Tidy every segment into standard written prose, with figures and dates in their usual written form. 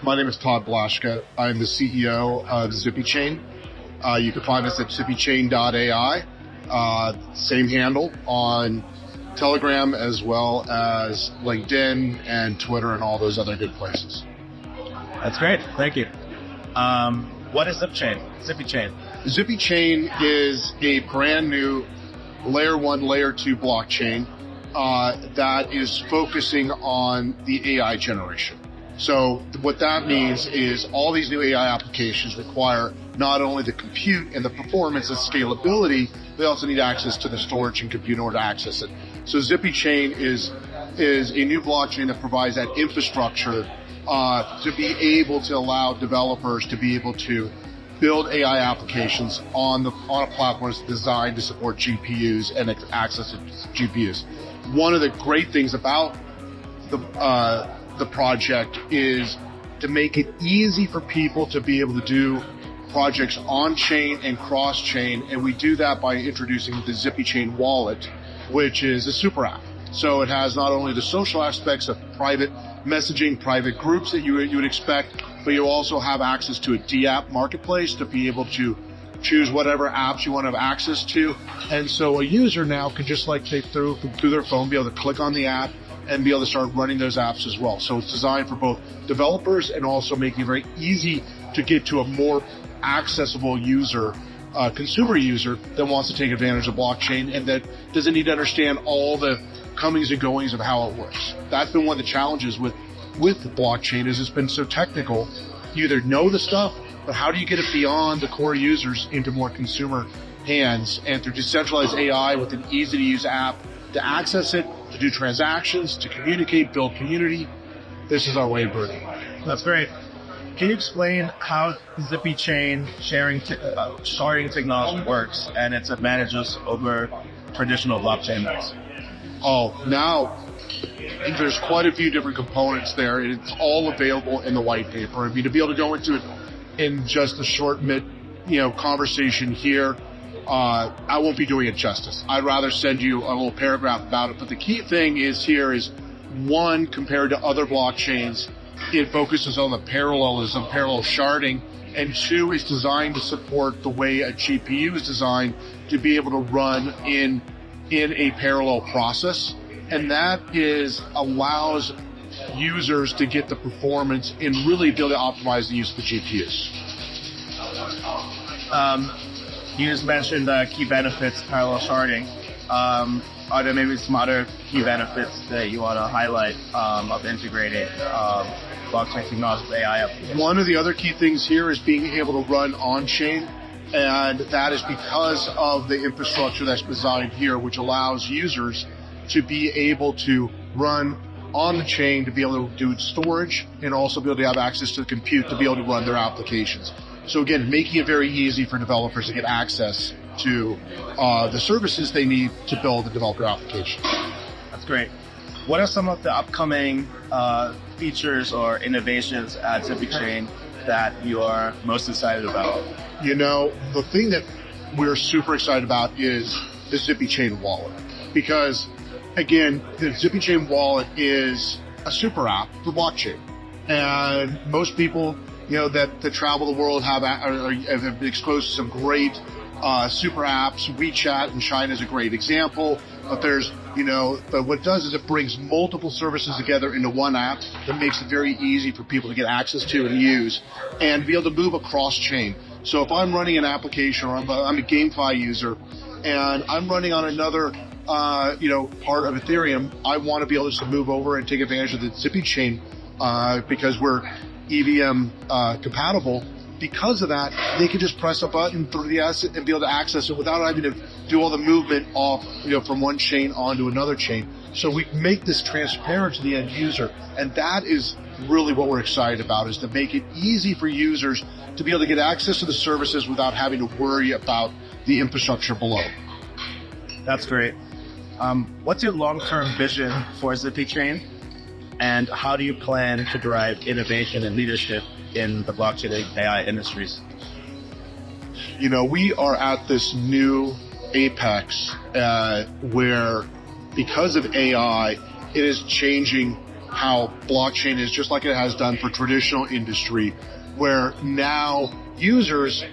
My name is Todd Blaschka. I'm the CEO of ZippyChain. You can find us at ZippyChain.ai. Same handle on Telegram as well as LinkedIn and Twitter and all those other good places. That's great. Thank you. What is ZippyChain? ZippyChain is a brand new layer 1, layer 2 blockchain that is focusing on the AI generation. So what that means is all these new AI applications require not only the compute and the performance and scalability, they also need access to the storage and compute in order to access it. So ZippyChain is a new blockchain that provides that infrastructure to be able to allow developers to be able to build AI applications on a platform that's designed to support GPUs and access to GPUs. One of the great things about the project is to make it easy for people to be able to do projects on-chain and cross-chain, and we do that by introducing the ZippyChain wallet, which is a super app. So it has not only the social aspects of private messaging, private groups that you would expect, but you also have access to a DApp marketplace to be able to choose whatever apps you want to have access to. And so a user now can just like through their phone, be able to click on the app and be able to start running those apps as well. So it's designed for both developers and also making it very easy to get to a more accessible user, consumer user that wants to take advantage of blockchain and that doesn't need to understand all the comings and goings of how it works. That's been one of the challenges with the blockchain is it's been so technical. You either know the stuff, but how do you get it beyond the core users into more consumer hands? And through decentralized AI with an easy to use app to access it, to do transactions, to communicate, build community, this is our way of doing it. That's great. Can you explain how ZippyChain sharding technology works and its advantages over traditional blockchain nodes? Oh, now there's quite a few different components there, and it's all available in the white paper. I mean, to be able to go into it in just a short conversation here, I won't be doing it justice. I'd rather send you a little paragraph about it. But the key thing is one, compared to other blockchains, it focuses on the parallelism, parallel sharding, and two, it's designed to support the way a GPU is designed to be able to run in a parallel process. And that allows users to get the performance and really be able to optimize the use of the GPUs. You just mentioned key benefits, parallel sharding. Are there maybe some other key benefits that you want to highlight of integrating blockchain technology with AI applications? One of the other key things here is being able to run on-chain, and that is because of the infrastructure that's designed here, which allows users to be able to run on the chain, to be able to do storage, and also be able to have access to the compute to be able to run their applications. So again, making it very easy for developers to get access to the services they need to build and develop their application. That's great. What are some of the upcoming features or innovations at ZippyChain that you are most excited about? The thing that we're super excited about is the ZippyChain wallet, because again, the ZippyChain wallet is a super app for blockchain, and most people that travel the world have been exposed to some great super apps. WeChat in China is a great example, but but what it does is it brings multiple services together into one app that makes it very easy for people to get access to and use and be able to move across chain. So if I'm running an application or I'm a GameFi user and I'm running on another part of Ethereum, I want to be able to move over and take advantage of the ZippyChain because we're EVM compatible. Because of that, they can just press a button through the asset and be able to access it without having to do all the movement off, from one chain onto another chain. So we make this transparent to the end user, and that is really what we're excited about, is to make it easy for users to be able to get access to the services without having to worry about the infrastructure below. That's great. What's your long-term vision for ZippyChain, and how do you plan to drive innovation and leadership in the blockchain AI industries? We are at this new apex where, because of AI, it is changing how blockchain is just like it has done for traditional industry, where now users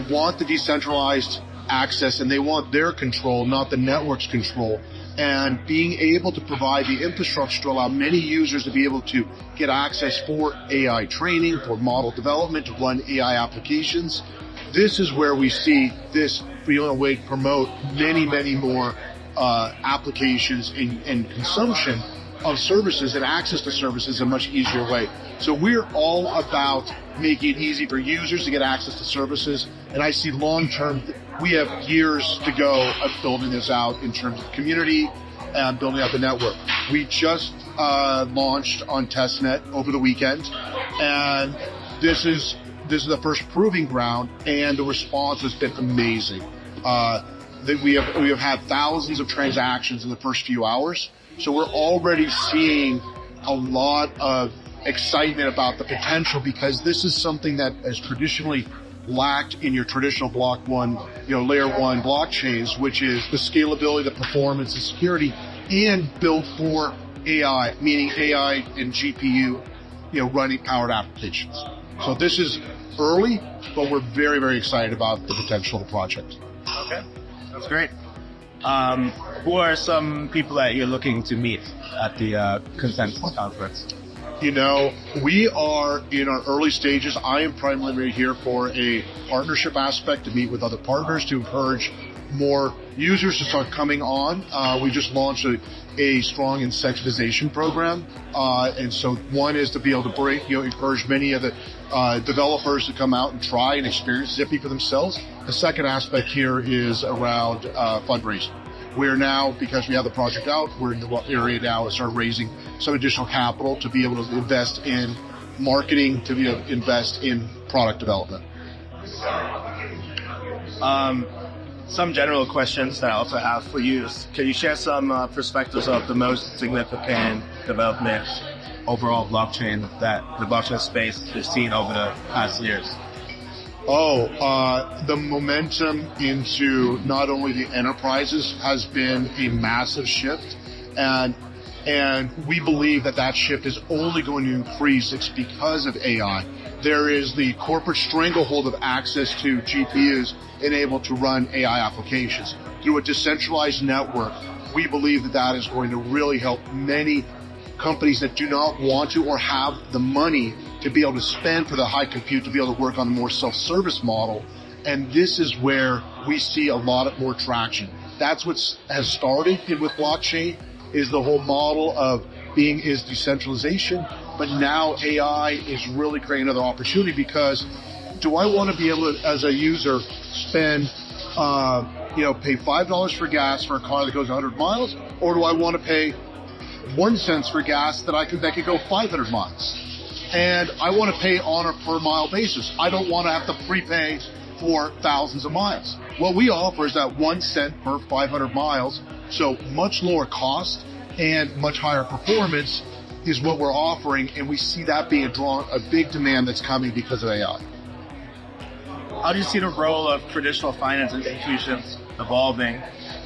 want the decentralized access and they want their control, not the network's control. And being able to provide the infrastructure to allow many users to be able to get access for AI training, for model development, to run AI applications. This is where we see this way to promote many, many more applications and consumption of services and access to services in a much easier way. So we're all about making it easy for users to get access to services. And I see long-term, we have years to go of building this out in terms of community and building out the network. We just launched on testnet over the weekend, and this is the first proving ground, and the response has been amazing. We have had thousands of transactions in the first few hours, so we're already seeing a lot of excitement about the potential, because this is something that has traditionally lacked in your traditional layer one blockchains, which is the scalability, the performance, the security, and built for AI, meaning AI and GPU, running powered applications. So this is early, but we're very, very excited about the potential of the project. Okay, that's great. Who are some people that you're looking to meet at the Consensus Conference? We are in our early stages. I am primarily here for a partnership aspect, to meet with other partners, to encourage more users to start coming on. We just launched a strong incentivization program. And so one is to be able to encourage many of the developers to come out and try and experience Zippy for themselves. The second aspect here is around fundraising. We're now, because we have the project out, we're in the area now to start raising some additional capital to be able to invest in marketing, to be able to invest in product development. Some general questions that I also have for you is, can you share some perspectives of the most significant developments overall blockchain that the blockchain space has seen over the past years? The momentum into not only the enterprises has been a massive shift, and we believe that shift is only going to increase. It's because of AI. There is the corporate stranglehold of access to GPUs enabled to run AI applications. Through a decentralized network, we believe that is going to really help many companies that do not want to or have the money to be able to spend for the high compute, to be able to work on a more self-service model. And this is where we see a lot more traction. That's what has started with blockchain, is the whole model of is decentralization. But now AI is really creating another opportunity, because do I want to be able to, as a user, spend, pay $5 for gas for a car that goes 100 miles? Or do I want to pay 1 cent for gas that could go 500 miles? And I want to pay on a per mile basis. I don't want to have to prepay for thousands of miles. What we offer is that 1 cent per 500 miles, so much lower cost and much higher performance is what we're offering, and we see that being a big demand that's coming because of AI. How do you see the role of traditional finance institutions evolving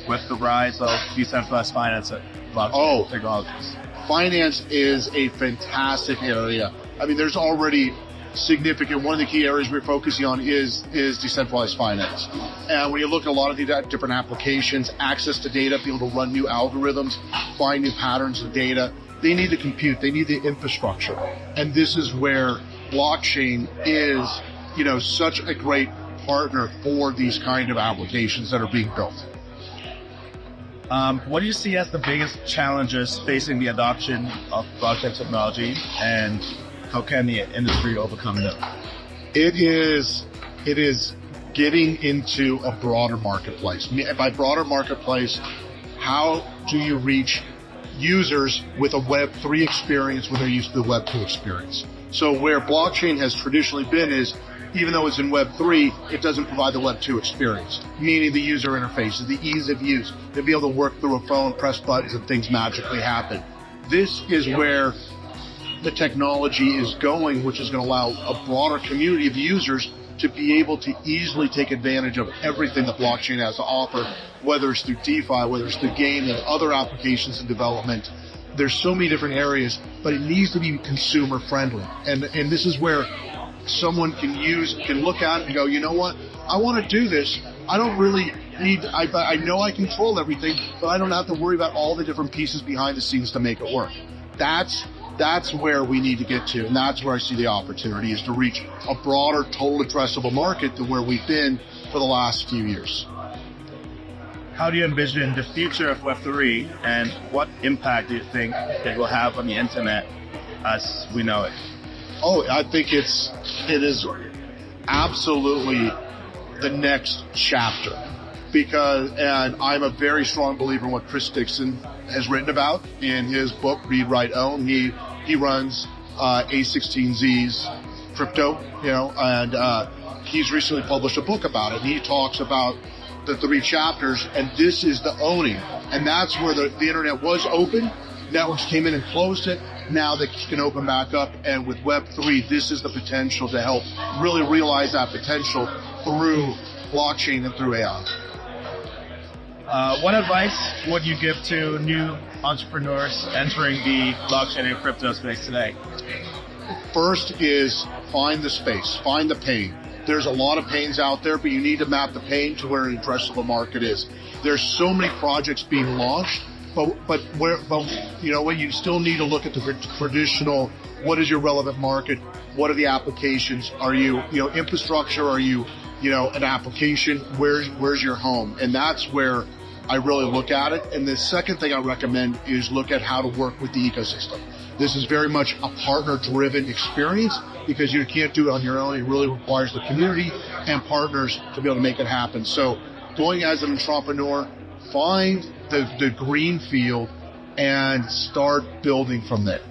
with the rise of decentralized finance and blockchain technologies? Finance is a fantastic area. I mean, there's already significant, one of the key areas we're focusing on is decentralized finance. And when you look at a lot of the different applications, access to data, be able to run new algorithms, find new patterns of data, they need the compute, they need the infrastructure. And this is where blockchain is, such a great partner for these kind of applications that are being built. What do you see as the biggest challenges facing the adoption of blockchain technology, and how can the industry overcome them? It is getting into a broader marketplace. By broader marketplace, how do you reach users with a Web3 experience when they're used to the Web2 experience? So where blockchain has traditionally been is, even though it's in Web3, it doesn't provide the Web2 experience, meaning the user interface, the ease of use, to be able to work through a phone, press buttons, and things magically happen. This is where the technology is going, which is going to allow a broader community of users to be able to easily take advantage of everything that blockchain has to offer, whether it's through DeFi, whether it's through gaming, other applications in development. There's so many different areas, but it needs to be consumer friendly. And this is where someone can look at it and go, you know what? I want to do this. I don't really I know I control everything, but I don't have to worry about all the different pieces behind the scenes to make it work. That's where we need to get to, and that's where I see the opportunity, is to reach a broader total addressable market than where we've been for the last few years. How do you envision the future of Web3, and what impact do you think it will have on the internet as we know it? Oh, I think it is absolutely the next chapter, and I'm a very strong believer in what Chris Dixon has written about in his book Read, Write, Own. He runs A16Z's crypto, and he's recently published a book about it. And he talks about the 3 chapters, and this is the owning, and that's where the internet was open. Networks came in and closed it. Now they can open back up, and with Web3, this is the potential to help really realize that potential through blockchain and through AI. What advice would you give to new entrepreneurs entering the blockchain and crypto space today? First is find the space, find the pain. There's a lot of pains out there, but you need to map the pain to where an addressable market is. There's so many projects being launched, but you know what? You still need to look at the traditional. What is your relevant market? What are the applications? Are you infrastructure? Are you an application? Where's your home? And that's where I really look at it. And the second thing I recommend is look at how to work with the ecosystem. This is very much a partner-driven experience, because you can't do it on your own. It really requires the community and partners to be able to make it happen. So going as an entrepreneur, find the green field and start building from there.